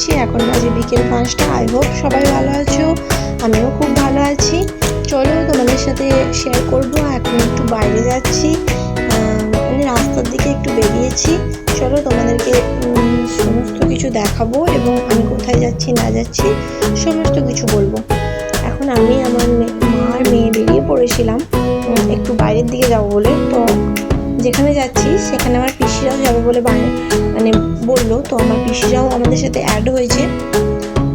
করছি। এখন বাজে বিকেল 5টা। আই হোপ সবাই ভালো আছো, আমিও খুব ভালো আছি। চলো তোমাদের সাথে শেয়ার করব। এখন একটু বাইরে যাচ্ছি, মানে রাস্তার দিকে একটু বেরিয়েছি। চলো তোমাদেরকে সমস্ত কিছু দেখাবো এবং আমি কোথায় যাচ্ছি না যাচ্ছি সমস্ত কিছু বলবো। এখন আমি আমার মা আর মেয়ে বেরিয়ে পড়েছিলাম একটু বাইরের দিকে যাবো বলে। তো যেখানে যাচ্ছি সেখানে আমার পিসিরাও যাবে বলে মানে বললো। তো আমার পিসিরাও আমাদের সাথে অ্যাড হয়েছে।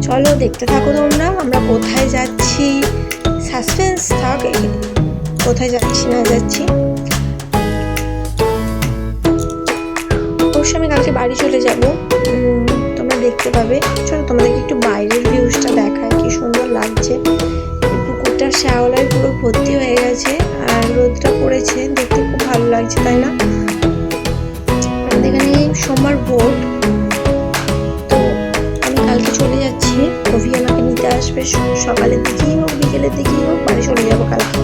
চলো দেখতে থাকো তোমরা আমরা কোথায় যাচ্ছি, সাসপেন্স থাক কোথায় যাচ্ছি না যাচ্ছি। অবশ্য আমি কালকে বাড়ি চলে যাব, তোমরা দেখতে পাবে। চলো তোমাদেরকে একটু বাইরের ভিউজটা দেখায়, কি সুন্দর লাগছে। পুকুরটা শ্যাওলায় পুরো ভর্তি হয়ে গেছে আর রোদটা পড়েছে, দেখতে খুব ভালো লাগছে, তাই না? আমাদের এখানে সোমবার ভোর, তো আমি কালকে চলে যাচ্ছি। কফি আমাকে নিতে আসবে, সকালের দিকেই হোক বিকেলের দিকেই হোক বাড়ি চলে যাবো কালকে।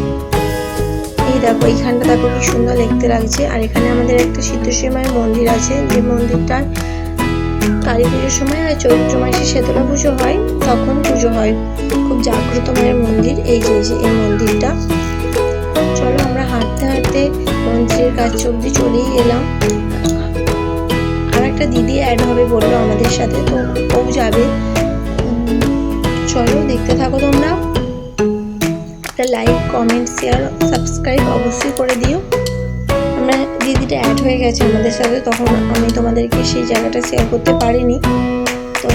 এই দেখো এইখানটা দেখো কি সুন্দর দেখতে লাগছে। আর এখানে আমাদের একটা সিদ্ধেশ্বরী মায়ের মন্দির আছে, যে মন্দিরটা কালী পুজোর সময় আর চৈত্র মাসে শীতলা পুজো হয় তখন পুজো হয়। খুব জাগ্রত মায়ের মন্দির। এই যে এই মন্দিরটা। চলো আমরা হাঁটতে হাঁটতে মন্দিরের কাছে অব্দি চলেই এলাম। আর একটা দিদি অ্যাড হবে বললো আমাদের সাথে, তো ও যাবে। চলো দেখতে থাকো তোমরা। একটা লাইক কমেন্ট শেয়ার সাবস্ক্রাইব অবশ্যই করে দিও। আমরা দিদিটা অ্যাড হয়ে গেছে আমাদের সাথে, তখন আমি তোমাদেরকে সেই জায়গাটা শেয়ার করতে পারিনি। তো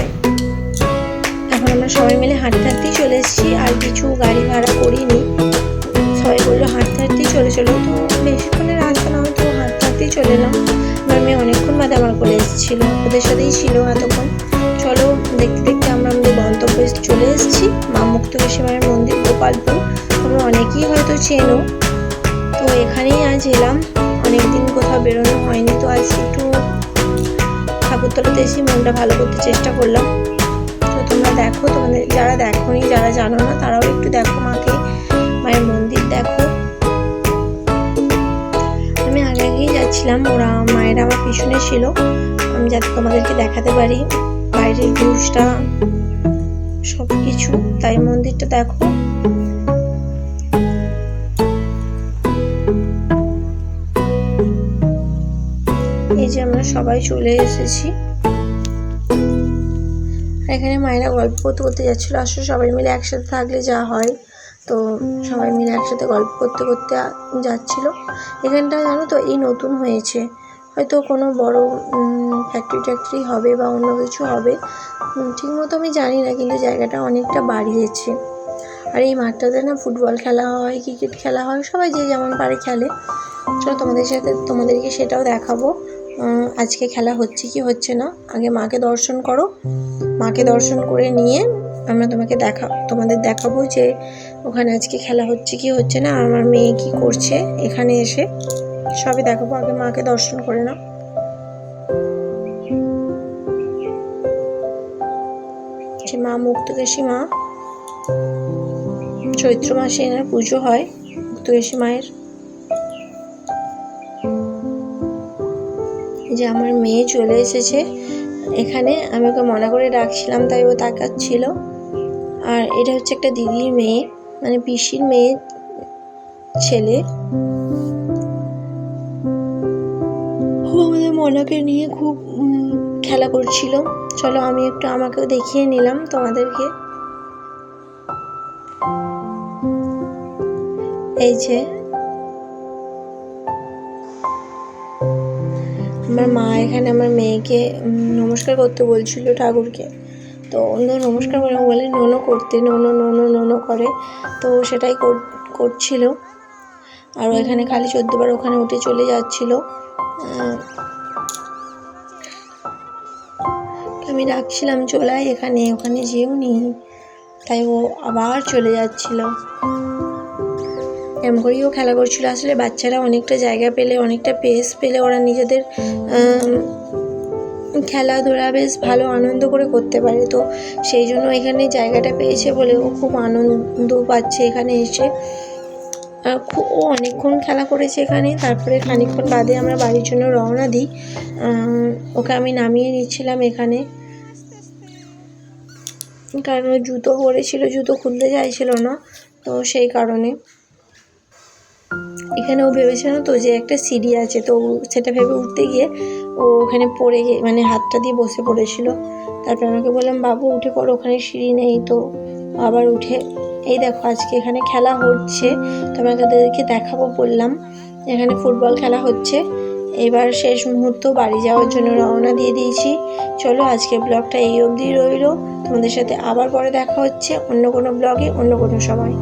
এখন আমরা সবাই মিলে হাঁটতে হাঁটতেই চলে এসেছি, আর কিছু গাড়ি ভাড়া করিনি। সবাই বললো হাঁটতে হাঁটতেই চলে চলো, তো বেশিক্ষণের রাস্তা না হয়তো হাঁটতে হাঁটতেই চলে এলাম। আমার মেয়ে অনেকক্ষণ বাদে আমার কোলে এসেছিলো, ওদের সাথেই ছিল এতক্ষণ। চলো দেখতে দেখতে আমরা আমাদের গন্তব্যে চলে এসেছি, মা মুক্তকেশী মায়ের মন্দির, গোপালপুর। তোমরা অনেকেই হয়তো চেনো। তো এখানেই আজ এলাম, অনেকদিন কোথাও বেরোনো হয়নি, তো আজ একটু ঠাকুরতলাতে এসে মনটা ভালো করতে চেষ্টা করলাম। তো তোমরা দেখো, তোমাদের যারা দেখোনি, যারা জানো না তারাও একটু দেখো, মায়ের মন্দির দেখো। আমি আগেই যাচ্ছিলাম, ওরা মায়েরা আমার পিছনে ছিল, আমি যাতে তোমাদেরকে দেখাতে পারি বাইরের ভিউজটা সব কিছু। তাই মন্দিরটা দেখো। এই যে আমরা সবাই চলে এসেছি। এখানে মায়েরা গল্প করতে করতে যাচ্ছিল। আসলে সবাই মিলে একসাথে থাকলে যা হয়, তো সবাই মিলে একসাথে গল্প করতে করতে যাচ্ছিল। এখানটা জানো তো এই নতুন হয়েছে, হয়তো কোনো বড় ফ্যাক্টরি হবে বা অন্য কিছু হবে, ঠিক মতো আমি জানি না, কিন্তু জায়গাটা অনেকটা বাড়িয়েছে। আর এই মাঠটাতে না ফুটবল খেলা হয়, ক্রিকেট খেলা হয়, সবাই যে যেমন পারে খেলে। চলো তোমাদেরকে সেটাও দেখাবো আজকে খেলা হচ্ছে কি হচ্ছে না। আগে মাকে দর্শন করো, মাকে দর্শন করে নিয়ে আমরা তোমাদের দেখাবো যে ওখানে আজকে খেলা হচ্ছে কি হচ্ছে না, আর আমার মেয়ে কি করছে এখানে এসে, সবই দেখাবো। আগে মাকে দর্শন করে নাও। মা মুক্তকেশী মা, চৈত্র মাসে এনার পুজো হয় মুক্তকেশী মায়ের। যে আমার মেয়ে চলে এসেছে এখানে, আমি ওকে মনে করে ডাকছিলাম তাই ও তাকাচ্ছিল। আর এটা হচ্ছে একটা দিদির মেয়ে, মানে পিসির মেয়ে ছেলে। ও আমাদের মনাকে নিয়ে খুব খেলা করছিল। চলো আমি একটু আমাকেও দেখিয়ে নিলাম তোমাদেরকে। এই যে আমার মা এখানে আমার মেয়েকে নমস্কার করতে বলছিল ঠাকুরকে, তো অন্য নমস্কার বলে নোনো করতে, নোনো নোনো নোনো করে, তো সেটাই করছিল। আর এখানে খালি 14 বার ওখানে উঠে চলে যাচ্ছিল। আমি ডাকছিলাম চলাই এখানে, ওখানে যেও নি, তাই ও আবার চলে যাচ্ছিল। এমন করেও খেলা করছিল। আসলে বাচ্চারা অনেকটা জায়গা পেলে, অনেকটা পেস পেলে ওরা নিজেদের খেলাধুলা বেশ ভালো আনন্দ করে করতে পারে। তো সেই জন্য এখানে জায়গাটা পেয়েছে বলে ও খুব আনন্দ পাচ্ছে এখানে এসে। ও অনেকক্ষণ খেলা করেছে এখানে। তারপরে খানিকক্ষণ বাদে আমরা বাড়ির জন্য রওনা দিই। ওকে আমি নামিয়ে নিচ্ছিলাম এখানে। কারণ ও জুতো পরেছিল, জুতো খুলতে চাইছিল না, তো সেই কারণে। এখানে ও ভেবেছিল তো যে একটা সিঁড়ি আছে, তো সেটা ভেবে উঠতে গিয়ে ও ওখানে পড়ে গিয়ে মানে হাতটা দিয়ে বসে পড়েছিল। তারপর আমাকে বললাম বাবু উঠে পড়ো, ওখানে সিঁড়ি নেই। তো আবার উঠে এই দেখো আজকে এখানে খেলা হচ্ছে, তোমাদেরকে দেখাবো বললাম। এখানে ফুটবল খেলা হচ্ছে। এবার শেষ মুহূর্ত বাড়ি যাওয়ার জন্য রওনা দিয়ে দিয়েছি। চলো আজকে ব্লগটা এই অবধি রইল। তোমাদের সাথে আবার পরে দেখা হচ্ছে অন্য কোনো ব্লগে, অন্য কোনো সময়।